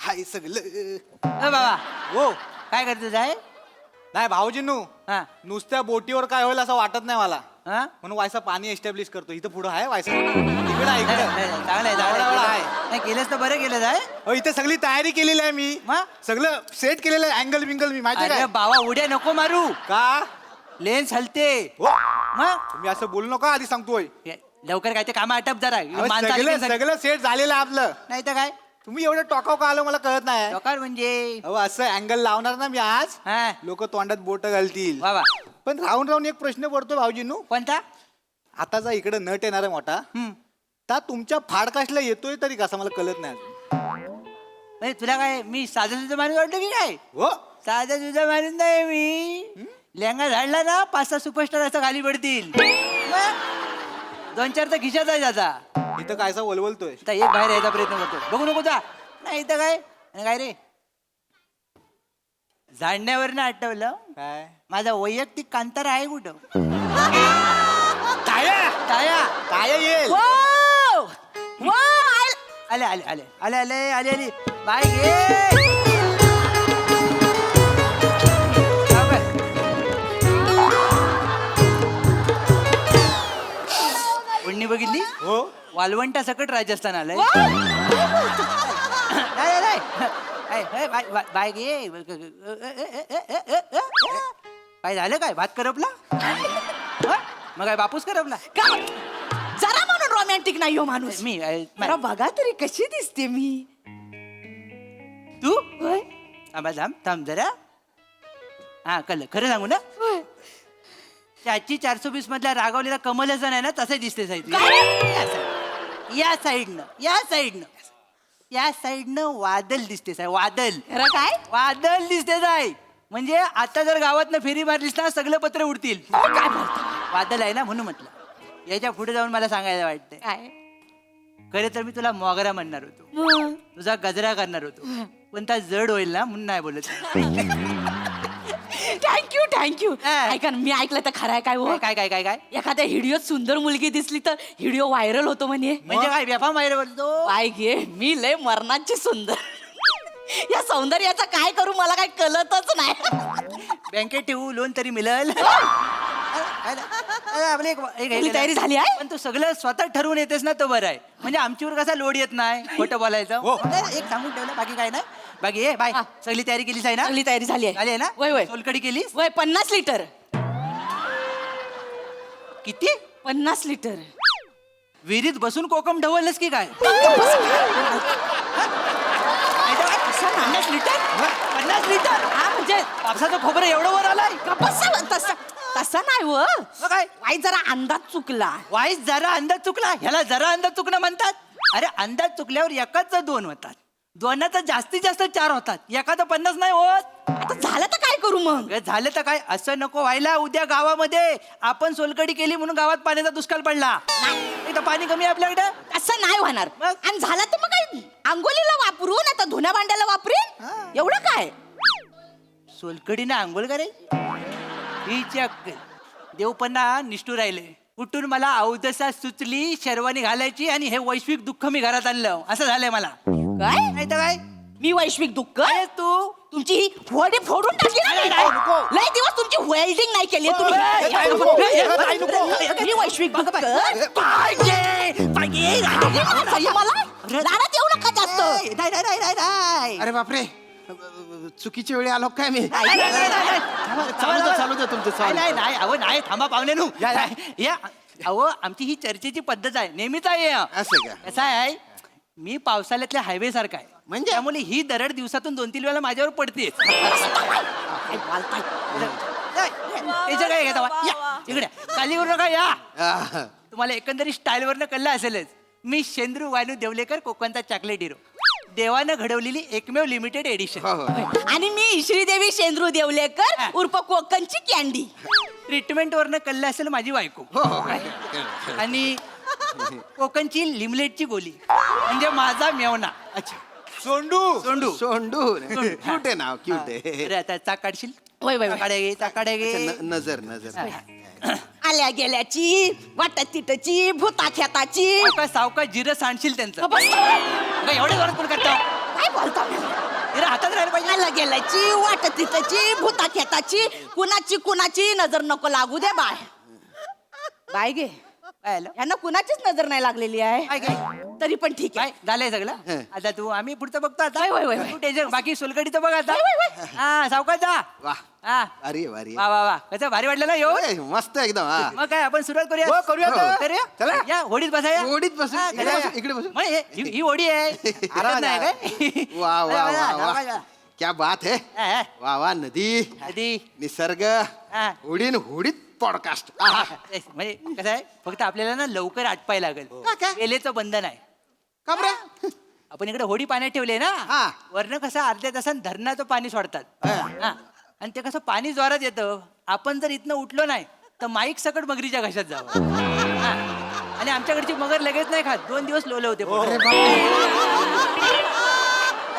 हाय सगळं. बाबा हो काय करतो आहे? नाही भाऊजींनू हा नुसत्या बोटीवर काय होईल असं वाटत नाही मला, हा म्हणून वायसा पाणी एस्टॅब्लिश करतो. इथं पुढं आहे वायसा, इकडं आहे, इकडं. चांगलं एवढा आहे. नाही केलंस तर बरं केलं आहे. अहो, इथे सगळी तयारी केलेली आहे मी, मा? सगळं सेट केलेलं आहे. अँगल बिंगल मी माहिती अरे काय बाबा उड्या नको मारू, का लेन्स हलते. हो मग तुम्ही असं बोलू नका, आधी सांगतोय. लवकर काय ते काम आटप जरा. अहो, माणसं आली सगळं की सगळं सेट झालेलं आहे आपलं. नाही तर काय तुम्ही एवढं टॉकाव का आलं मला कळत नाही. लोकार म्हणजे अहो असं अँगल लावणार ना मी आज, हा लोक तोंडात बोट घालतील. वा वा. पण राहून राहून एक प्रश्न पडतो भाऊजींनू. कोणता? आता जा इकडे नट येणार आहे मोठा, त्या तुमच्या फाडकाशला येतोय तरी कसा मला कळत नाही अजून. म्हणजे तुला काय मी साधं सुद्धा माणूस वाटलं की काय? हो साधं सुद्धा माणूस नाही मी. लेंगा झाडला ना 5-6 सुपरस्टार असं खाली पडतील. मग 2-4 तर खिशात आहे त्याचा. इथं कायसा वलवलतोय. आता एक बाहेर यायचा प्रयत्न करतो, बघू नको जा. नाही इथं काय आणि काय रे, झाडण्यावर ना आठवलं काय माझा वैयक्तिक कांतार आहे कुठं? टाळ्या ताया टाळ्या येईल. आले आले आले आले आले आले आले बाय घे. उडणी बघितली? हो वालवंटा सकट राजस्थान आलंय. बाय घे. काय झालं काय? भात करपला? मग काय बापूस करपला? जरा म्हणून रोमॅन्टिक नाही हो माणूस. मी जरा बघा तरी कशी दिसते मी. तू होय थांब थांब जरा. हा कल खरं सांगू ना, होय. त्याची 420 मधल्या रागवलेला कमलचा नाही ना, तसे दिसते साईड. या साईडनं या साईडनं वादल दिसते साहेब. वादल खरं काय? वादल दिसते साहेब. म्हणजे आता जर गावातनं फेरी मारलीस ना सगळे पत्र उडतील. काय बोलतो? वादल आहे ना म्हणून म्हटलं. याच्या पुढे जाऊन मला सांगायला वाटतंय, काय? खरे तर मी तुला मोगरा म्हणणार होतो, तुझा गजरा करणार होतो, पण त्या जड होईल ना म्हणून नाही बोलत. थँक्यू ऐका ना, मी ऐकलं तर खरं आहे काय हो? काय काय काय काय एखाद्या व्हिडिओत सुंदर मुलगी दिसली तर व्हिडिओ व्हायरल होतो म्हणे. म्हणजे काय बेफाम बाहेर बोलतो? काय घे, मी लय मरणाची सुंदर. या सौंदर्याचा काय करू मला काय कळतच नाही. बँकेत ठेवू लोन तरी मिळेल. आपली तुझी तयारी झाली आहे? पण तू सगळं स्वतः ठरवून येतेस ना, तो बरं आहे. म्हणजे आमच्यावर कसा लोड येत नाही खोटं बोलायचं. हो. एक सांगून ठेवलं, बाकी काय नाही. बाकी ये बाय. हा. सगळी तयारी केलीस आहे ना? सगळी तयारी झाली आहे. झाली आहे ना? वय वय सोलकडी केलीस? वय 50 लिटर. किती? 50 लिटर. विहिरीत बसून कोकम ढवलस की काय? 50 लिटर? 50 लिटर? हा म्हणजे कापसाचं खोबरं एवढं वर आलाय? तसं नाही व. मग काय वाई जरा अंदाज चुकला. वाईस जरा अंदाज चुकला, ह्याला जरा अंदाज चुकणं म्हणतात. अरे अंदाज चुकल्यावर एकाच 2 होतात, दोनाचा जास्तीत जास्त 4 होतात, एखादं 50 नाही होत. आता झालं तर काय करू मग? अगं झालं तर काय, असं नको व्हायला. उद्या गावामध्ये आपण सोलकडी केली म्हणून गावात पाण्याचा दुष्काळ पडला, इथं पाणी कमी आहे आपल्याकडे. असं नाही होणार. मग? आणि झालं तर मग काय आंघोलीला वापरू, नाही तर धुण्या भांड्याला वापरीन. एवढं काय? सोलकडीनं आंघोळ करायची ही चक. देवपन्ना निष्ठू राहिले. कुठून मला अवदसा सुचली शेरवानी घालायची आणि हे वैश्विक दुःख मी घरात आणलं, असं झालंय मला. काय? नाही तर काय, मी वैश्विक दुःख? काय तू तुमची ही वडी फोडून टाकली ना मी. नको. लय दिवस तुमची वेल्डिंग नाही केली तुम्ही. ताई नको. ताई नको. मी वैश्विक दुःख. पाहिजे. मला रानात येऊ नका जास्त. नाही. अरे बापरे, चुकीच्या वेळी आलो काय मी? चालू दे तुमचं चालू. नाही अहो नाही, थांबा पाहुणे नू या. अहो आमची ही चर्चेची पद्धत आहे, नेहमीच आहे. असं का? कसं आहे, मी पावसाळ्यातल्या हायवे सारखा आहे, म्हणजे? त्यामुळे ही दरड दिवसातून 2-3 वेळा माझ्यावर पडते. त्याचं काय घेता या इकडे खालीवर नका या. आह, तुम्हाला एकंदरीत स्टाईलवरनं कळलं असेलच, मी शेंद्रू वानू देवलेकर, कोकणचा चॉकलेट हिरो, देवानं घडवलेली एकमेव लिमिटेड एडिशन. हो, हो. आणि मी श्रीदेवी शेंद्रू देवलेकर उर्फ कोकणची कॅन्डी. ट्रीटमेंट वरनं कळलं असेल माझी बायको. हो, हो. आणि कोकणची लिमलेटची गोली म्हणजे माझा मेवना. अच्छा, सोंडू सोंडू. सोंडू क्यूट आहे नाव, क्यूट आहे. अरे आता चाक काढशील? वय वय चाकाडे गे. नजर नजर. आल्या गेल्याची वाटत तिटची भूता खेताची. सावकाश जिरं सांडशील त्यांचं. बस. एवढे जोरात पण करतो. काय बोलता तिला हातात राहायला पाहिजे. मला गेल्याची वाट तिथची भूता खेताची कुणाची नजर नको लागू दे बाय. बाय गे काय झालं? यांना कुणाचीच नजर नाही लागलेली आहे. काय काय तरी पण ठीक काय आहे. झालंय सगळं? आता तू आम्ही पुढचं बघतो आता. वय, वय, वय. तू टेन्शन बाकी सोलकडीचं बघ आता. वय, वय, हा सावकाश जा. वा हा भारी आहे, भारी वा वा वा कसं भारी वाटलं ना येऊ. आहे. मस्त एकदम हा. मग काय आपण सुरुवात करूया. हो, करूया तर. करूया चला. या होडीत बसाया. होडीत बसू. हा, इकडे करूया. बसू, इकडे बसू. मग ही होडी आहे. हरकत नाही काय? वा वा वा सावकाश वा जा. क्या बात है. हा, हा. वा वा नदी आधी निसर्ग हा. होडीन होडीत पॉडकास्ट तेच, म्हणजे कसं आहे फक्त आपल्याला ना लवकर आटपाय लागेल. का काय? वेलेचं बंधन आहे. का बरं? आपण इकडे होडी पाण्यात ठेवले ना हा. वरनं कसं अर्ध्या तासात धरणाचं पाणी सोडतात. हा. आणि ते कसं पाणी जोरात येतं. आपण जर इथनं उठलो नाही तर माईक सकट मगरीच्या घशात जावं. हा. आणि आमच्याकडची मगर लगेच नाही खात. 2 दिवस लोले होते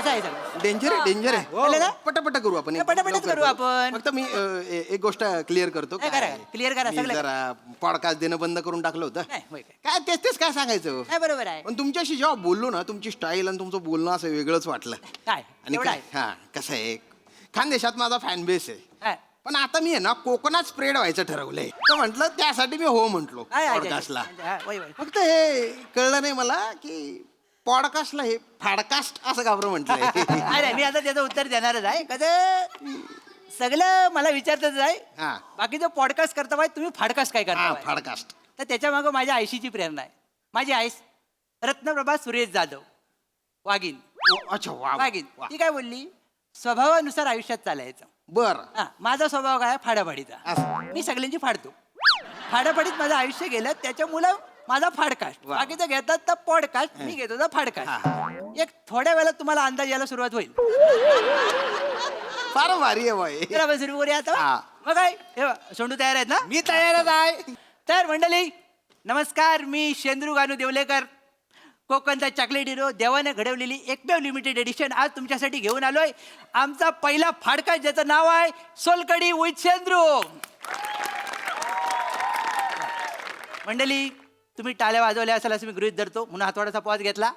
असं आहे सगळं. डेंजर आहे, डेंजर कळलं ना? आहे. पटापट करू आपण हा, पटापटच लवकर करू आपण. फक्त मी एक गोष्ट क्लिअर करतो. काय करा? clear करा मी सगळं. जरा पॉडकास्ट देणं बंद करून टाकलं होतं. नाही होय काय? काय तेच तेच काय सांगायचं. नाही बरोबर आहे. पण तुमच्याशी जेव्हा बोललो ना तुमची स्टाईल आणि तुमचं बोलणं असं वेगळंच वाटलं. काय आणि एवढं काय आहे? हा कसं आहे खानदेशात माझा फॅन बेस आहे. हा. पण आता मी आहे ना कोकणात स्प्रेड व्हायचं ठरवलंय. तर म्हटलं त्यासाठी मी हो म्हटलो आहे, आहे, पॉडकास्टला. हा, वय, वय. फक्त हे कळलं नाही मला की पॉडकास्टला हे फाडकास्ट असं का बरं म्हटलंय. अरे मी आता त्याचं उत्तर देणारच आहे. कसं सगळं मला विचारतच आहे. हा. बाकीचं पॉडकास्ट करता बाय तुम्ही फाडकास्ट काय हा करता फाडकास्ट. तर त्याच्या मागं माझ्या आईशीची प्रेरणा आहे. माझी आईस रत्नप्रभा सुरेश जाधव वाघीन. अच्छा वा वाघीन वा. ती काय बोलली स्वभावानुसार आयुष्यात चालायचं. बर हा माझा स्वभाव काय फाडाफाडीचा. असं. मी सगळ्यांची फाडतो. फाडाफाडीत माझं आयुष्य गेलं त्याच्यामुळं माझा फाडकास्ट. वा. बाकीचं घेतात तर पॉडकास्ट मी घेतो तर फाडकास्ट. एक थोड्या वेळात तुम्हाला अंदाज यायला सुरुवात होईल. फार भारी आहे बाई. तर आपण सुरू करूया आता. हा. मग काय हे बघ, सोंडू तयार आहेत ना? मी तयारच आहे. तर मंडळी नमस्कार. मी शेंद्रू गानू देवलेकर कोकणचा चॉकलेट हिरो देवाने घडवलेली एकमेव लिमिटेड एडिशन आज तुमच्यासाठी घेऊन आलोय. आमचा पहिला फाडका ज्याचं नाव आहे सोलकडी विथ शेंद्रू. मंडळी तुम्ही टाळ्या वाजवल्या असाल असं मी गृहीत धरतो म्हणून हा थोडासा पॉज घेतला.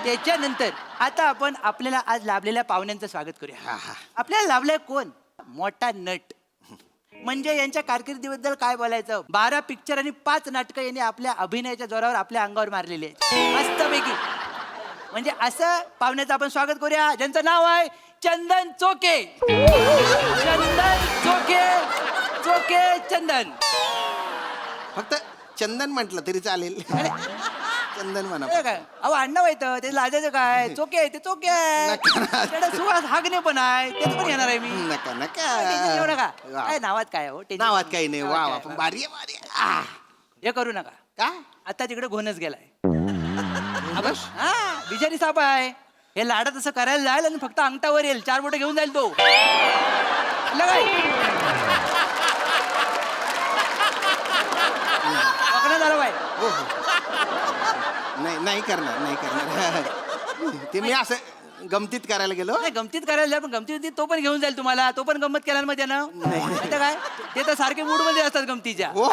त्याच्यानंतर आता आपण आपल्याला आज लाभलेल्या पाहुण्यांचं स्वागत करूया. हा, हा. आपल्याला लाभलाय कोण? मोठा नट. म्हणजे यांच्या कारकिर्दीबद्दल काय बोलायचं. 12 पिक्चर आणि 5 नाटकं यांनी आपल्या अभिनयाच्या जोरावर आपल्या अंगावर मारलेली आहे मस्तपैकी. म्हणजे असं पाहुण्याचं आपण स्वागत करूया ज्यांचं नाव आहे चंदन चोके. चंदन चोके. चोके चंदन. फक्त चंदन म्हटलं तरी चालेल. चंदन म्हणा. हे काय अहो अण्णा येतं ते लाजायचं काय. चोके आहे ते चोके आहे. त्याला सुहास हागणे पण आहे त्याचं पण येणार आहे मी. नका टेन्शन घेऊ नका. वा. काय नावात काय हो टेन्शन नावात काही नाही. वा नावात वा काय? पण भारी आहे, भारी आहे. आ. हे करू नका. का आता तिकडे घोणच गेलाय. हा बिचारी साप आहे. हे लाडात असं करायला जाईल आणि फक्त अंगठावर येईल 4 बोटं घेऊन जाईल तो. कळलं काय? पकडण्यात आलं बाय. हो हो नाही नाही करणार नाही करणार. ते मी असं गमतीत करायला गेलो. नाही गमतीत करायला जाईल, पण गमतीत तो पण घेऊन जाईल तुम्हाला. तो पण गंमत केला मग त्यानं. माहिती काय ते तर सारखे मूड मध्ये असतात गमतीच्या. हो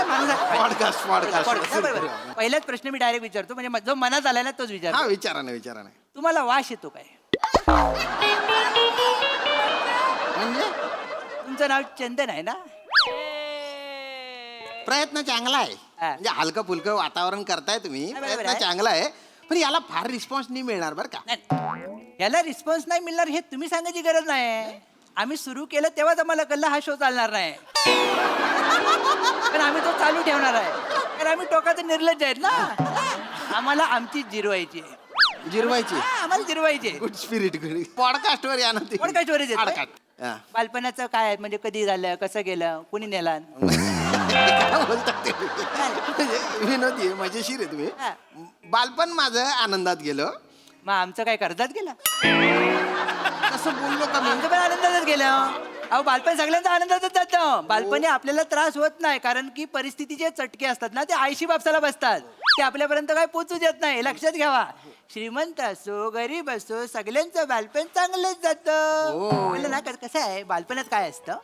माणूस आहे. Podcast podcast. पॉडकास्ट. बरोबर. पहिलाच प्रश्न मी डायरेक्ट विचारतो म्हणजे जो मनात आलाय ना तोच विचार. हा विचारा ना विचारा ना. तुम्हाला वास येतो काय? म्हणजे तुमचं नाव चंदन आहे ना? प्रयत्न चांगला आहे. हा. म्हणजे हलकं फुलकं वातावरण करताय तुम्ही. हा, बरोबर प्रयत्न आहे. चांगला आहे पण याला फार रिस्पॉन्स नाही मिळणार बरं का. नाही याला रिस्पॉन्स नाही मिळणार हे तुम्ही सांगायची गरज नाही. आम्ही सुरू केलं तेव्हाच आम्हाला कळलं हा शो चालणार नाही. पण आम्ही तो चालू ठेवणार आहे कारण आम्ही टोकाचे निर्लज्ज आहेत ना. आम्हाला आमची जिरवायची आहे. जिरवायची. हा, आम्हाला जिरवायची आहे. Good spirit. पॉडकास्ट वर या ना ते. Podcast वरच येतोय? Podcast. हा. बालपणाचं काय आहे? म्हणजे कधी झालं कसं गेलं कुणी नेला? काय बोलतात ते? म्हणजे विनोदी आहे मजेशीर आहे तुम्ही. हा. बालपण माझं आनंदात गेलं. मग आमचं काय कर्जात गेलं? कसं बोललो का मी. आमचं पण आनंदातच गेलं. अहो बालपण सगळ्यांचं आनंदातच जातं. बालपणी आपल्याला त्रास होत नाही कारण की परिस्थितीचे चटके असतात ना ते आईशी बापसाला बसतात. ते आपल्यापर्यंत काय पोचू देत नाही. लक्षात घ्यावा. श्रीमंत असो गरीब असो सगळ्यांचं बालपण चांगलंच जातं. म्हणलं ना कसं आहे बालपणात काय असतं.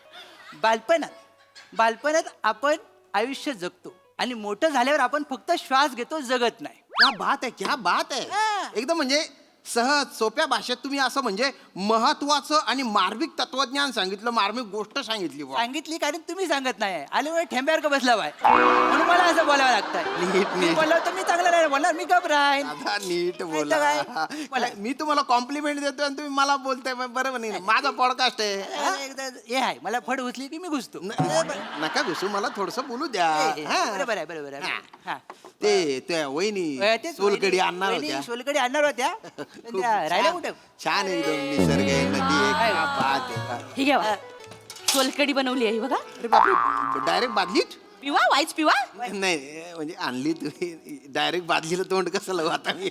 बालपणात आपण आयुष्य जगतो. आणि मोठं झाल्यावर आपण फक्त श्वास घेतो, जगत नाही. क्या बात आहे, क्या बात आहे. हा. एकदम म्हणजे सहज सोप्या भाषेत तुम्ही असं म्हणजे महत्वाचं आणि मार्मिक तत्वज्ञान सांगितलं, मार्मिक गोष्ट सांगितली बुवा. सांगितली कारण तुम्ही सांगत नाही. आल्यामुळे ठेंब्यावर का बसला बाय, म्हणून मला असं बोलावं लागतं. नीट, नीट. बोललो तर मी चांगलं नाही बोलणार, मी गप राहीन. आता नीट नाही तर काय? बोला. बोला. मी तुम्हाला कॉम्प्लिमेंट देतोय आणि तुम्ही मला बोलताय, बरोबर नाही ना? माझा पॉडकास्ट आहे. हा? एकदा हे आहे, मला फड उचली की मी घुसतो. नका घुसू, मला थोडस बोलू द्या. हा. बरोबर आहे, बरोबर आहे. हा. ते त्या वहिनी तेच सोलकडी आणणार वहिनी होत्या. सोलकडी आणणार होत्या. पण त्या राहिल्या कुठे? छान एकदम निसर्ग आहे, नदी आहे, काय? क्या बात आहे. ही घ्या सोलकडी बनवली आहे ही बघा. अरे बापरे, डायरेक्ट बादलीत? पिवा वाईच पिवा. नाही म्हणजे आणली तुम्ही डायरेक्ट बादलीला तोंड कसं लावू आता मी?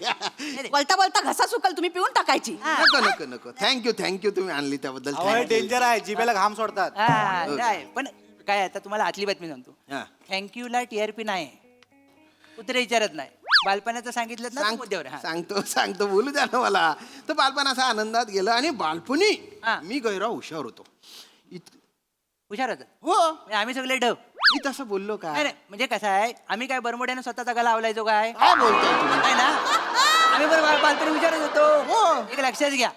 बोलता बोलता घसा सुकल, तुम्ही पिऊन टाकायची. नको नको नको, थँक्यू तुम्ही आणली त्याबद्दल. अहो, हे डेंजर आहे, जिभेला घाम सोडतात. हा, नाही पण काय आता तुम्हाला आतली बातमी सांगतो. हा. थँक्यूला टीआरपी नाही, कुत्रे विचारत नाही. बालपणाचं सांगितलं ना मुद्द्यावर. हा. सांगतो बोलू द्या ना मला. तर बालपण असं आनंदात गेलं आणि बालपणी हा. मी गैरा हुशार होतो. हुशार होतं. हो, म्हणजे आम्ही सगळे ढव. मी तसं बोललो का? नाही नाही, म्हणजे कसं आहे, आम्ही काय बरमोड्याने स्वतःचा गला आवलायचो काय? काय बोलताय तुम्ही? नाही ना, आम्ही बरं बालपणी विचारत हो. होतो. एक लक्षात घ्या,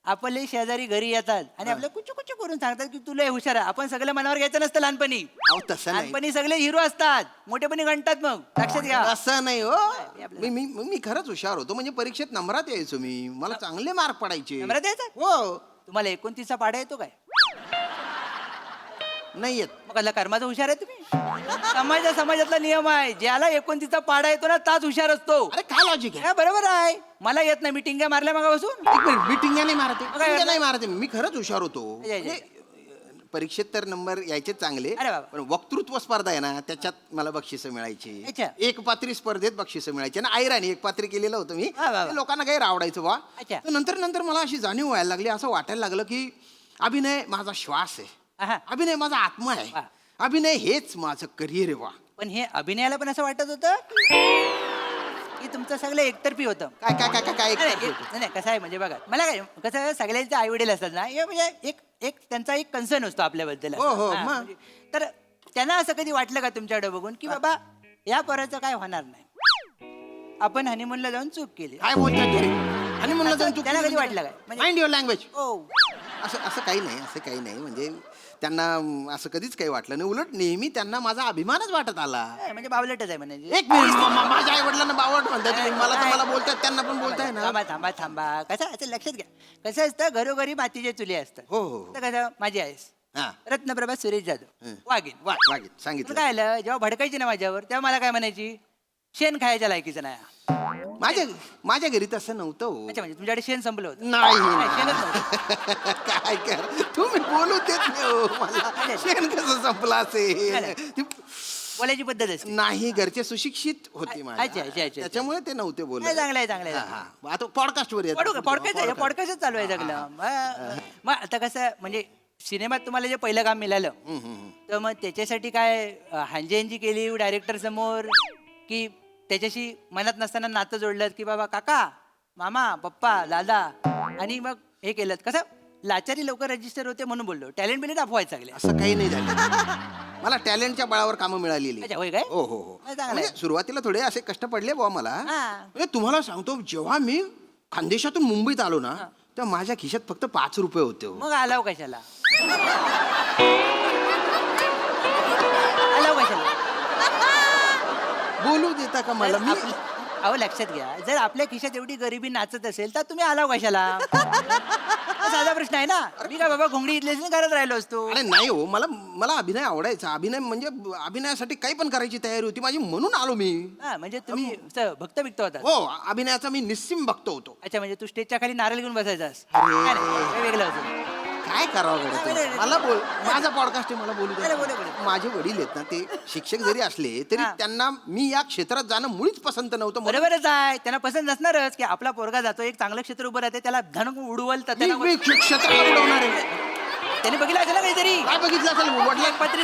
आपले शेजारी घरी येतात आणि आपल्या कुचू कुचू करून सांगतात की तुला हुशार आहे. आपण सगळं मनावर घ्यायचं नसतं लहानपणी. अहो, तसं नाही. लहानपणी सगळे हिरो असतात, मोठेपणी गणतात. मग लक्षात घ्या. असं नाही हो. आपलं- मी खरंच हुशार होतो. म्हणजे परीक्षेत नंबरात यायचो मी. मला चांगले मार्क पडायचे. नंबरात यायचा? हो. तुम्हाला 29चा पाडा येतो काय? नाही येत. मग कसला कर्माचा हुशार आहे तुम्ही? समाजातला नियम आहे, ज्याला 29चा पाडा येतो ना ताच हुशार असतो. अरे काय लॉजिक आहे? हा, बरोबर आहे. मला येत नाही, मी टिंग्या मारल्या मागापासून. एक मिनिट, मी टिंग्या नाही मारते. काय टिंग्या नाही मारते, मी खरंच हुशार होतो. ये. म्हणजे, परीक्षेत तर नंबर यायचे चांगले, अरे बाबा. पण वक्तृत्व स्पर्धा आहे ना, त्याच्यात मला बक्षिसं मिळायची. अच्छा. एक पात्री स्पर्धेत बक्षिसं मिळायची ना. ऐराणी एक पात्री केलेलं होतं मी. हा, बाबा. ते लोकांना काही आवडायचं बा. अच्छा. नंतर मला अशी जाणीव व्हायला लागली, असं वाटायला लागलं की अभिनय माझा श्वास आहा. आहे, अभिनय माझा आत्मा आहे, वा. अभिनय हेच माझं करिअर आहे. वा, पण हे अभिनयाला पण असं वाटत होतं की तुमचं सगळं एकतर्फी होतं. काय काय काय काय काय नाही, एक- नाही, नाही, कसं आहे म्हणजे बघा, मला काय कसं आहे, सगळ्यांचे आई वडील असतात ना, हे म्हणजे एक त्यांचा एक कन्सर्न असतो आपल्याबद्दल. हो, हो, हा, मग. म्हणजे, तर त्यांना असं कधी वाटलं का तुमच्याकडे बघून की बाबा या पोराचं काय होणार नाही, आपण हनीमूनला जाऊन चूक केली? काय बोलताय तुम्ही? आणि म्हणलं जाऊन त्यांना कधी वाटलं काय? म्हणजे- माइंड युअर लँग्वेज. हो. असं असं काही नाही म्हणजे त्यांना असं कधीच काही वाटलं नाही. उलट नेहमी त्यांना माझा अभिमानच वाटत आला. काय म्हणजे बावलटच आहे म्हणजे. एक मिनिट, माझ्या आई वडिलांना बावट म्हणताय तुम्ही. मला तर मला बोलतायत, त्यांना पण बोलताय ना. थांबा. कसं असं लक्षात घ्या, कसं असतं, घरोघरी मातीचे चुले असतात. हो, हो. तर कसं माझी आईस हा. रत्नप्रभा सुरेश जाधव हं. वागीन. वागीन तुला सांगितलं. काय आलं, जेव्हा भडकायची ना माझ्यावर, तेव्हा मला काय म्हणायची, शेण खायच्या लायकीचं नाही. माझ्या घरी तसं नव्हतं हो. अच्छा, म्हणजे तुमच्याकडे शेण संपलं होतं? नाही शेणच नव्हतं. काय कर तुम्ही बोलू देत नाही हो मला. शेण कसं संपलं असेल? बोलायची पद्धत असते. नाही, घरचे सुशिक्षित होते माझ्या. अच्छा. त्याच्यामुळे ते नव्हते बोलत. नाही, चांगलं आहे. हा, हा. आता पॉडकास्ट वर येतो. पॉडकास्टच चालू आहे सगळं. मग आता कसं म्हणजे सिनेमात तुम्हाला जे पहिलं काम मिळालं, तर मग त्याच्यासाठी काय हांजी केली डायरेक्टर समोर, की त्याच्याशी मनात नसताना नातं जोडलं की बाबा काका, मामा, पप्पा, दादा, आणि मग हे केलं? कसं लाचारी लवकर रजिस्टर होते म्हणून बोललो, टॅलेंट बिलेंट दाखवायचं सगळे. असं काही नाही झालं. मला टॅलेंटच्या बळावर कामं मिळालेली. अच्छा, होय काय? हो चांगलं आहे. म्हणजे सुरुवातीला थोडे असे कष्ट पडले बुवा मला. हा. म्हणजे तुम्हाला सांगतो, जेव्हा मी खानदेशातून मुंबईत आलो ना, तेव्हा माझ्या खिशात फक्त 5 रुपये होते हो. मग आलाव कशाला? आलाव कशाला? बोलू देता का मला? मी अहो लक्षात घ्या, जर आपल्या खिशात एवढी गरिबी नाचत असेल तर तुम्ही आलाव कशाला? हा साधा प्रश्न आहे ना. मी काय बाबा घोंगडी इथल्याच घरात राहिलो असतो. अरे नाही हो, मला अभिनय आवडायचा. अभिनय म्हणजे अभिनयासाठी काही पण करायची तयारी होती माझी, म्हणून आलो मी. हा, म्हणजे तुम्ही असं भक्त बिकत होता. हो, अभिनयाचा मी निस्सिम बघतो होतो. अच्छा, म्हणजे तू स्टेजच्या खाली नारळ घेऊन बसायचास? अरे. नाही, वेगळं होतं. काय करावं नाही, गड्या नाही, तुम्ही? मला बोल, माझा पॉडकास्ट आहे, मला बोलू नाही, बोला, दे. बोला. माझे वडील आहेत ना, ते शिक्षक जरी असले तरी हा. त्यांना मी या क्षेत्रात जाणं मुळीच पसंत नव्हतं. म्हणून बरोबरच आहे, त्यांना पसंत नसणारच की आपला पोरगा जातो एक चांगलं क्षेत्र उभं राहते, त्याला धन उडवल तर त्याला मी क्षेत्राला उडवणार आहे. त्यांनी बघितलं असेल ना काहीतरी. काय बघितलं असेल वडिलांनी? एकपात्री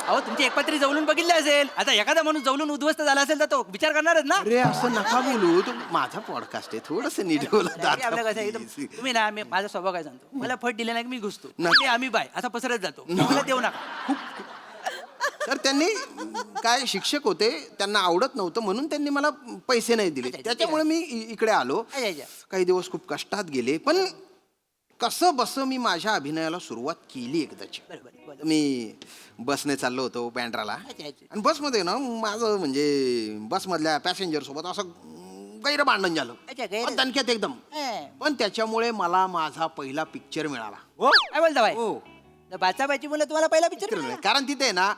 अहो तुमची एकपात्री जवळून बघितली असेल. आता एखादा माणूस जवळून उद्ध्वस्त झाला असेल तर तो विचार करणारच ना. अरे असं नका बोलू, तू माझा पॉडकास्ट आहे, थोडस नीट बोला आपलं कसं आहे, दादा, एकदम please. तुम्ही ना, मी माझा स्वभाव काय सांगतो, मला फट दिले ना की मी घुसतो. नाही. ते आम्ही बाय असा पसरत जातो, मला देऊ नका. तर त्यांनी काय शिक्षक होते, त्यांना आवडत नव्हतं म्हणून त्यांनी मला पैसे नाही दिले. त्याच्यामुळे मी इकडे आलो. अच्छा, अच्छा. काही दिवस खूप कष्टात गेले, पण कसं बस मी माझ्या अभिनयाला सुरुवात केली एकदाची. बरोबर बरोबर. मी बसने चाललो होतो बँड्राला, अच्छा, अच्छा. आणि बसमध्ये ना माझं म्हणजे बसमधल्या पॅसेंजर सोबत असं गैर भांडण झालं. अच्छा, गैर- दणक्यात एकदम. पण त्याच्यामुळे मला माझा पहिला पिक्चर मिळाला. काय बोलता बाई? हो. बाचाबाची मुलं तुम्हाला पहिला पिक्चर पिक्चर मिळाला. कारण तिथे ना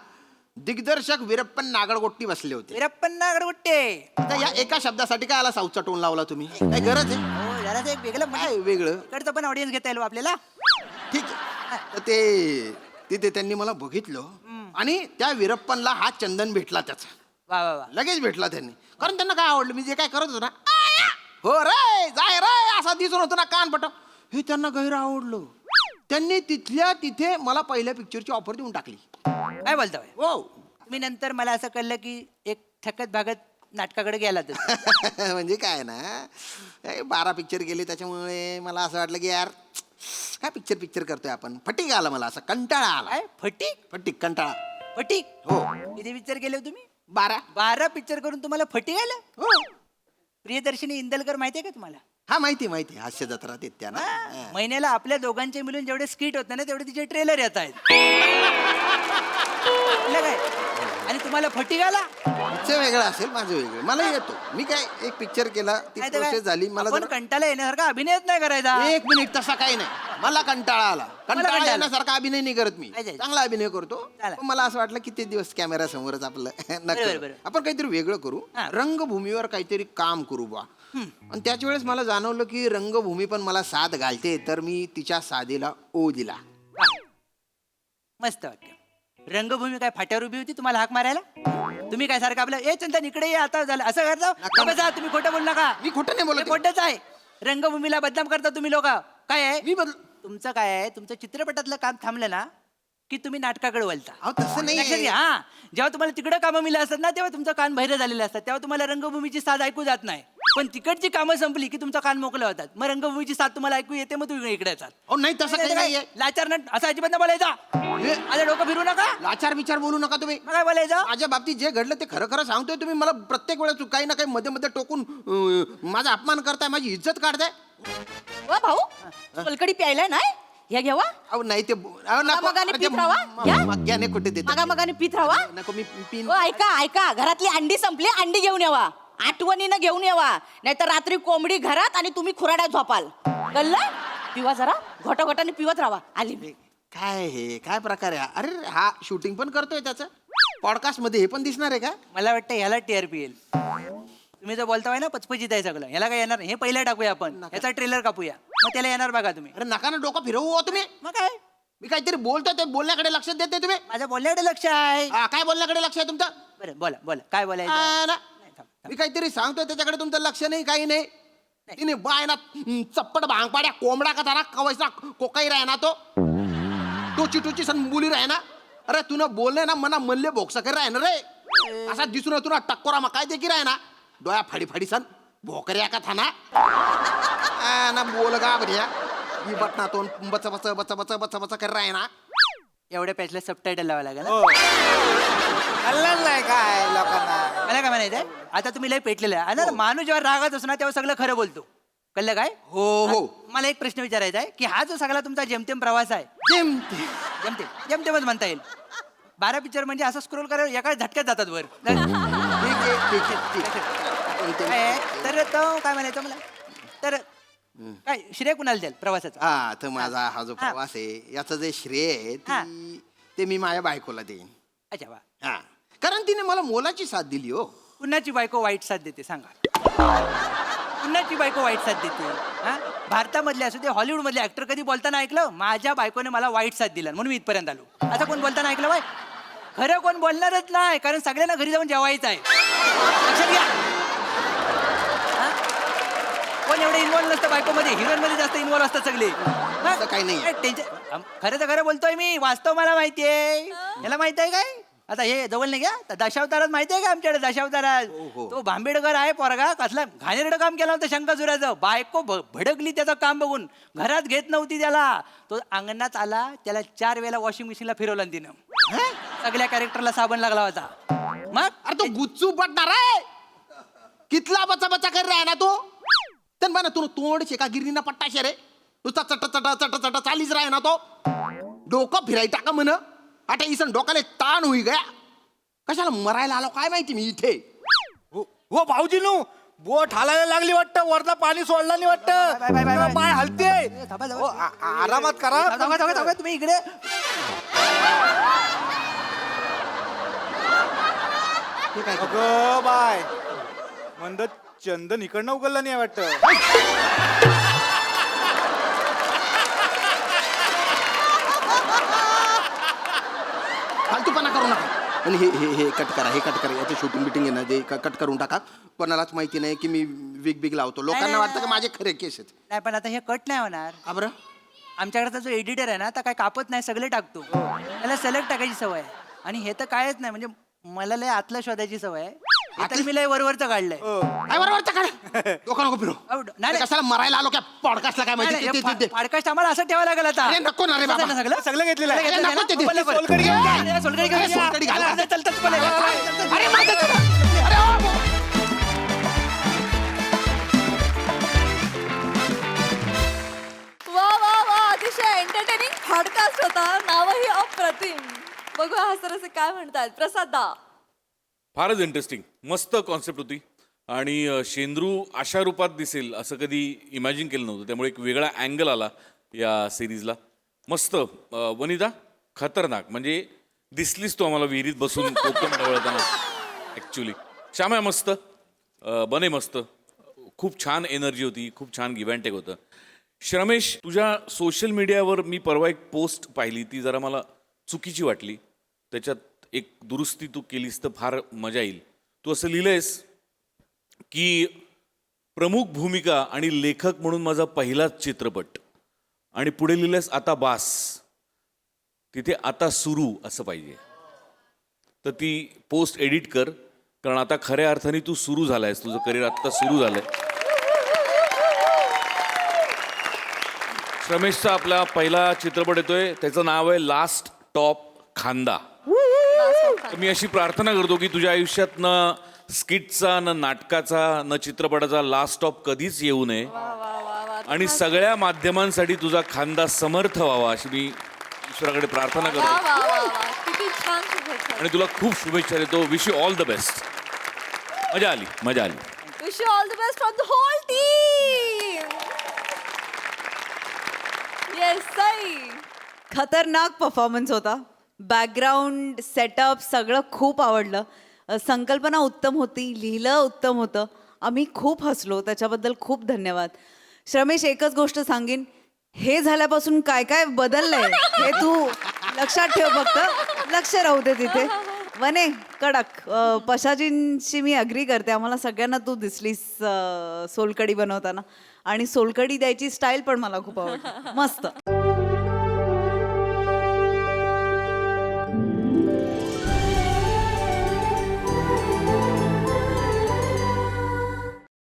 दिग्दर्शक वीरप्पन नागडगोट्टी बसले होते. वीरप्पन नागडगुट्टे. आता या एका शब्दासाठी काय आला साऊथचा टोन लावला तुम्ही? काय गरज आहे? हो जरा एक वेगळं काय वेगळं? इकडचं पण ऑडियन्स घेता येईल हो आपल्याला. ठीक आहे. तर ते तिथे त्यांनी मला बघितलं आणि त्या वीरप्पनला हा चंदन भेटला त्याचा. वा वा वा. लगेच भेटला त्यांनी. कारण त्यांना काय आवडलं, मी जे काय करत होतो ना, हो रे जाय रे असा दिसून होतो ना कान पट, हे त्यांना गैर आवडलं. त्यांनी तिथल्या तिथे मला पहिल्या पिक्चरची ऑफर देऊन टाकली. काय बोलता बाई? हो. तुम्ही नंतर मला असं कळलं की एक थकत भागत नाटकाकडे गेला तर. म्हणजे काय ना, 12 पिक्चर गेले, त्याच्यामुळे मला असं वाटलं की यार काय पिक्चर करतोय आपण. फटीक आला मला, असा कंटाळा आला. काय फटीक? फटीक कंटाळा. फटीक? हो. किती पिक्चर गेले हो तुम्ही? 12. पिक्चर करून तुम्हाला फटीक आलं? हो. प्रियदर्शनी इंदलकर माहितीये का तुम्हाला? हा माहिती हास्य जत्रा ते त्या ना. हा. महिन्याला आपल्या दोघांचे मिळून जेवढे स्किट होत ना तेवढे तिचे ट्रेलर येत आहेत. आपलं काय? आणि तुम्हाला फटीक आला? तुमचं वेगळं असेल, माझं वेगळं. मला येतो. मी काय एक पिक्चर केला, ती नाही तर काय? प्रोसेस झाली. मला आपण जरा- कंटाळा येण्यासारखा अभिनयच नाही करायचा. 1 मिनिट तसा काही नाही. मला कंटाळा आला. कंटाळा कंटाळा येण्यासारखा अभिनय नाही करत मी. अच्छा. चांगला अभिनय करतो. चालेल. पण मला असं वाटलं किती दिवस कॅमेरा समोरच आपलं बरोबर, बरोबर. आपण काहीतरी वेगळं करू. हा. रंगभूमीवर काहीतरी काम करू बा. आणि त्याच वेळेस मला जाणवलं की रंगभूमी पण मला साथ घालते, तर मी तिच्या साधीला ओ दिला. वा. मस्त वाक्य. रंगभूमी काय फाट्यावर उभी होती तुम्हाला हाक मारायला? तुम्ही काय सारखं आपलं ए चंदन इकडे ये आता झालं असं करता? नका. बसा, तुम्ही खोटं बोल नका. मी खोटं नाही हे बोलत. खोटंच आहे. रंगभूमीला बदनाम करता तुम्ही लोक. काय आहे मी तुमचं? काय आहे तुमचं? चित्रपटातलं काम थांबलं ना की तुम्ही नाटकाकडे वळता. अहो, तसं नाही. लक्षात घ्या. हा, जेव्हा तुम्हाला तिकडे कामं मिळत असतात ना तेव्हा तुमचं कान बहिरे झालेले असतात, तेव्हा तुम्हाला रंगभूमीची साथ ऐकू जात नाही. पण तिकडची कामं संपली की तुमचा कान मोकळे होतात, मग रंगभूमीची साथ तुम्हाला ऐकू येते, मग तुम्ही इकडे येतात. अहो, नाही तसं काही नाहीये. लाचार नट असं अजिबात नाही बोलायचा. हे, आता डोकं फिरू नका. लाचार विचार बोलू नका तुम्ही. मग काय बोलायचं? माझ्या बाबतीत जे घडलं ते खरं खरं सांगतोय. तुम्ही मला प्रत्येक वेळेस काही ना काही मध्ये मध्ये टोकून माझा अपमान करताय, माझी इज्जत काढताय. वा भाऊ सोलकडी प्यायलाय नाही ह्या घ्यावा. अहो नाही ते मगाने पीत राहावा? या? मग्याने कुठे देत मगाने पीत राहावा. नको मी पिन. ओ ऐका घरातली अंडी संपली, अंडी घेऊन यावा. आठवणीनं घेऊन यावा, नाहीतर रात्री कोंबडी घरात आणि तुम्ही खुराड्यात झोपाल. कळलं? पिवा जरा घोटाघोटाने पिवत राहा. आली मी. काय हे काय प्रकार आहे? अरे हा शूटिंग पण करतोय त्याचं. पॉडकास्ट मध्ये हे पण दिसणार आहे का? मला वाटतं ह्याला टीआरपी येईल. तुम्ही जो बोलताय ना पचपचित आहे सगळं, ह्याला काय येणार? हे पहिलं टाकूया आपण, याचा ट्रेलर कापूया, मग त्याला येणार बघा तुम्ही. अरे नका ना डोकं फिरवू हो तुम्ही. मग काय? मी काहीतरी बोलतोय ते बोलण्याकडे लक्ष देत नाही तुम्ही. माझ्या बोलण्याकडे लक्ष आहे. काय बोलण्याकडे लक्ष आहे तुमचं? बरं बोला बोला काय बोलायचं? ना. नाही, थांब, थांब. मी काहीतरी सांगतोय त्याच्याकडे तुमचं लक्ष नाही, काही नाही. तिने बाय ना चप्पट भांगपाड्या कोंबडा का तारा कवायचा कोकाई राह ना तो टोची टोची सन बोली राह ना. अरे तुला बोलले ना मना मल्ले भोक्सा कर राह ना रे. असा दिसून तुला टक्कोरा मग काय देखील राह ना. डोळ्या फाडी फाडी सन भोकऱ्या का था ना बोल गा बढिया. ही बटना तो बच बच बच बच बच बच कर राह ना. एवढ्या पॅचला सबटायटल लावा लागेल. कळलं नाही काय लोकांना. मला काय म्हणायचंय, आता तुम्ही लय पेटलेलं आहे आणि माणूस जेव्हा रागात असतो ना तेव्हा सगळं खरं बोलतो. कळलं काय? हो हो. मला एक प्रश्न विचारायचा आहे की हा जो सगळा तुमचा जेमतेम प्रवास आहे, जेमते. जेमतेमच म्हणता येईल. 12 पिक्चर म्हणजे असं स्क्रोल करायला एका झटक्यात जातात वर. ठीक आहे ठीक आहे ठीक आहे. काय आहे? तर तो काय म्हणायचं मला, तर काय श्रेय कुणाला द्याल प्रवासाचा? हा तर माझा हा जो प्रवास आहे याचं जे श्रेय आहे ते मी माझ्या बायकोला देईन. अच्छा वा. हा कारण तिने मला मोलाची साथ दिली हो. कुणाची बायको वाईट साथ देते सांगा? कुणाची बायको वाईट साथ देते? हा, भारतामधले असू दे हॉलिवूड मधले ऍक्टर कधी बोलताना ऐकलं माझ्या बायकोने मला वाईट साथ दिला म्हणून मी इथपर्यंत आलो? असं कोण बोलताना ऐकलं बाय? खरं कोण बोलणारच नाही, कारण सगळ्यांना घरी जाऊन जेवायचं आहे. लक्षात घ्या. हा? कोण एवढं इन्व्हॉल्व नसतं बायकोमध्ये, हिरोईन मध्ये जास्त इन्व्हॉल्व असतात सगळे. असं काही नाही. टेन्शन. खरं तर खरं बोलतोय मी, वास्तव मला माहितीये. याला माहित आहे काय? आता हे जवळ नाही घ्या, दशावतारात माहितीये का आमच्याकडे? दशावतारात हो. तो भांबेडकर आहे पोरगा, कसला घाणेरडं काम केलं होतं शंकासुराचं. बायको भडकली त्याचं काम बघून, घरात घेत नव्हती त्याला. तो अंगणात आला, त्याला 4 वेळेला वॉशिंग मशीनला फिरवलं तिनं. सगळ्या कॅरेक्टरला साबण लागला होता. मग अरे तो गुच्चू पडणार आहे. कितला बचा बचा कर रहा है ना तो. तन बना तू तोंड शेका गिरणीना पट्टा शे रे. नुसता चट चट चट चट चालीच राह ना तो. डोकं फिराय टाका म्हण. आता इसन डोकाले ताण होई गया. कशाला मरायला आलो काय माहिती मी इथे. हो भाऊजीनू बोट हालायला लागली वाटतं, वरनं पाणी सोडलं नाही वाटतं, पाय हलते. हो, आरामात करा. तुम्ही इकडे अगं बाय मंद चंदन इकडनं उगललं नाही वाटतं. फालतूपणा करू नका. आणि हे हे हे कट करा, हे कट करा. याचं शूटिंग बिटिंग आहे ना ते कट करून टाका. कोणालाच माहिती नाही की मी विग बिग लावतो. लोकांना वाटतं की माझे खरे केस आहेत. नाही, पण आता हे कट नाही होणार. का बरं? आमच्याकडचा जो एडिटर आहे ना, आता काय कापत नाही, सगळे टाकतो. त्याला सलग टाकायची सवय आहे. आणि हे तर कायच नाही, म्हणजे मला लय आतलं शोधायची सवय आहे. हे तर मी लय वरवरचं काढलंय. काय बरोबर काढ. लोक नको फिरू. नाही, कशाला मरायला आलो काय पॉडकास्टला काय माहिती ते- ते- ते- पॉडकास्ट आम्हाला असं ठेवायला लागेल आता. अरे नको ना रे बाबा. सगळं सगळं घेतलेलं आहे. घेतलेलं आहे नको ते- ना? बरं, बरं. सोलकढी घेऊन घ्या. सोलकढी घेऊन अरे, घ्या. सोलकढी घाला. अरे, चलतात पण आहे. अरे माझं अरे ओ. वा वा वा अतिशय एंटरटेनिंग पॉडकास्ट होता. नावही अप्रतिम. बघूया हा सर असे काय म्हणतात. प्रसाद दा. फारच इंटरेस्टिंग, मस्त कॉन्सेप्ट होती. आणि शेंद्रू अशा रूपात दिसेल असं कधी इमॅजिन केलं नव्हतं. त्यामुळे एक वेगळा अँगल आला या सिरीजला. मस्त. वनिता खतरनाक, म्हणजे दिसलीस तू आम्हाला विहिरीत बसून कोकम ढवळताना. ॲक्च्युली श्याम आहे मस्त. बने मस्त. खूप छान एनर्जी होती, खूप छान गिव्ह अँड टेक होतं. श्रमेश, तुझ्या सोशल मीडियावर मी परवा एक पोस्ट पाहिली, ती जरा मला चुकीची वाटली. त्याच्यात एक दुरुस्ती तू केलीस तर फार मजा येईल. तू असं लिहिलंयस की प्रमुख भूमिका आणि लेखक म्हणून माझा पहिलाच चित्रपट, आणि पुढे लिहिलंयस आता बास, तिथे आता सुरू असं पाहिजे. तर ती पोस्ट एडिट कर, कारण आता खऱ्या अर्थाने तू सुरू झालायस. तुझं करिअर आत्ता सुरू झालंय. श्रमेशचा आपला पहिला चित्रपट येतोय, त्याचं नाव आहे लास्ट टॉप खांदा. तर मी अशी प्रार्थना करतो की तुझ्या आयुष्यात न स्किटचा, न नाटकाचा, न चित्रपटाचा लास्ट स्टॉप कधीच येऊ नये, आणि सगळ्या माध्यमांसाठी तुझा खांदा समर्थ व्हावा अशी मी ईश्वराकडे प्रार्थना वा करतो. वा वा वा किती छान शुभेच्छा. आणि तुला खूप शुभेच्छा देतो. Wish you all the best. मजा आली, मजा आली. Wish you all the best from the whole team. Yes Sai. खतरनाक परफॉर्मन्स होता. बॅकग्राऊंड सेटअप सगळं खूप आवडलं. संकल्पना उत्तम होती, लिहिलं उत्तम होतं. आम्ही खूप हसलो, त्याच्याबद्दल खूप धन्यवाद. श्रमेश, एकच गोष्ट सांगेन, हे झाल्यापासून काय काय बदललंय हे तू लक्षात ठेव. फक्त लक्ष राहू दे तिथे. वने कडक. पशाजींशी मी अग्री करते. आम्हाला सगळ्यांना तू दिसलीस सोलकढी बनवताना, आणि सोलकढी द्यायची स्टाईल पण मला खूप आवडली. मस्त.